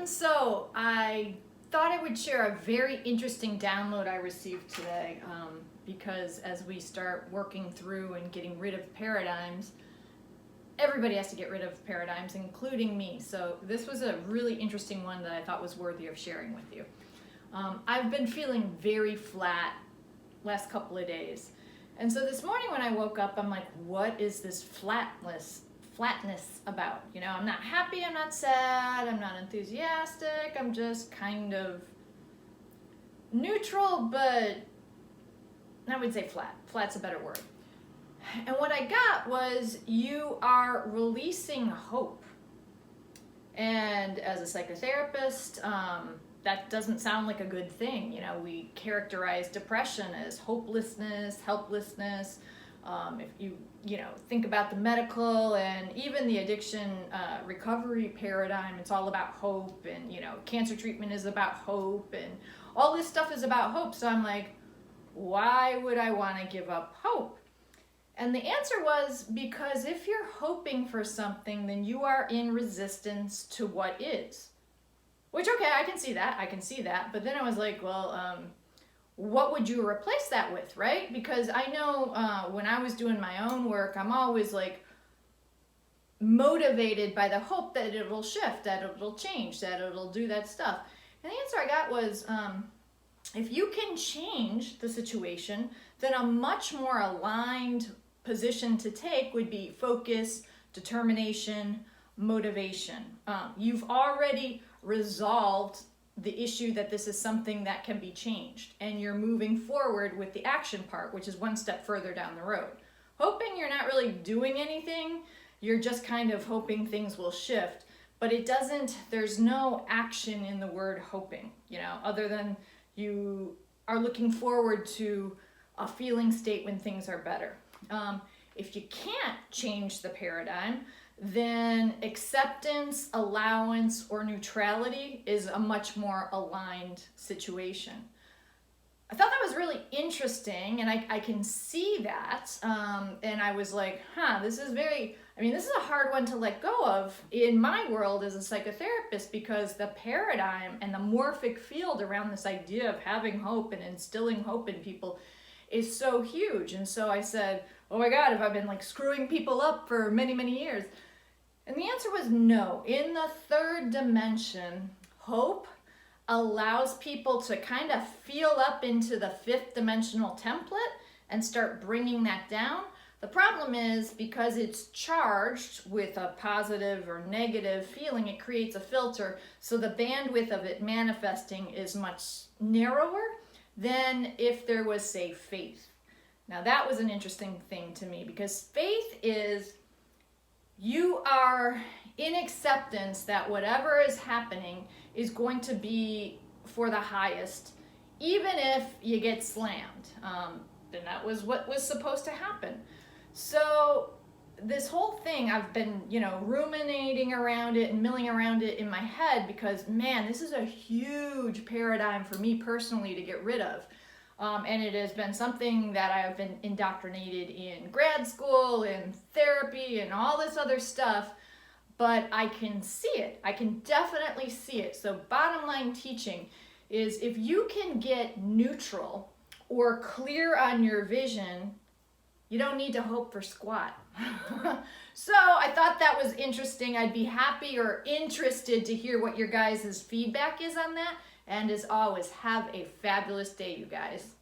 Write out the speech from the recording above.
So I thought I would share a very interesting download I received today, because as we start working through and getting rid of paradigms, everybody has to get rid of paradigms, including me. So this was a really interesting one that I thought was worthy of sharing with you. I've been feeling very flat last couple of days. And so this morning when I woke up, I'm like, what is this flatness about? You know, I'm not happy, I'm not sad, I'm not enthusiastic, I'm just kind of neutral, but I would say flat. Flat's a better word. And what I got was, you are releasing hope. And as a psychotherapist, that doesn't sound like a good thing. You know, we characterize depression as hopelessness, helplessness. If you think about the medical and even the addiction recovery paradigm, it's all about hope, and cancer treatment is about hope, and all this stuff is about hope. So I'm like, why would I want to give up hope? And the answer was, because if you're hoping for something, then you are in resistance to what is. Which, okay, I can see that. But then I was like, well, what would you replace that with, right? Because I know when I was doing my own work, I'm always like motivated by the hope that it will shift, that it'll change, that it'll do that stuff. And the answer I got was, if you can change the situation, then a much more aligned position to take would be focus, determination, motivation. You've already resolved the issue that this is something that can be changed, and you're moving forward with the action part, which is one step further down the road. Hoping, you're not really doing anything, you're just kind of hoping things will shift, but there's no action in the word hoping, other than you are looking forward to a feeling state when things are better. If you can't change the paradigm, then acceptance, allowance, or neutrality is a much more aligned situation. I thought that was really interesting, and I can see that, and I was like, this is a hard one to let go of in my world as a psychotherapist, because the paradigm and the morphic field around this idea of having hope and instilling hope in people is so huge. And so I said, oh my God, have I been like screwing people up for many, many years? And the answer was no. In the third dimension, hope allows people to kind of feel up into the fifth dimensional template and start bringing that down. The problem is, because it's charged with a positive or negative feeling, it creates a filter. So the bandwidth of it manifesting is much narrower than if there was, say, faith. Now that was an interesting thing to me, because faith is, you are in acceptance that whatever is happening is going to be for the highest, even if you get slammed. And that was what was supposed to happen. So this whole thing, I've been, ruminating around it and milling around it in my head, because, man, this is a huge paradigm for me personally to get rid of. And it has been something that I have been indoctrinated in grad school and therapy and all this other stuff, but I can see it. I can definitely see it. So bottom line teaching is, if you can get neutral or clear on your vision, you don't need to hope for squat. So I thought that was interesting. I'd be happy or interested to hear what your guys' feedback is on that. And as always, have a fabulous day, you guys.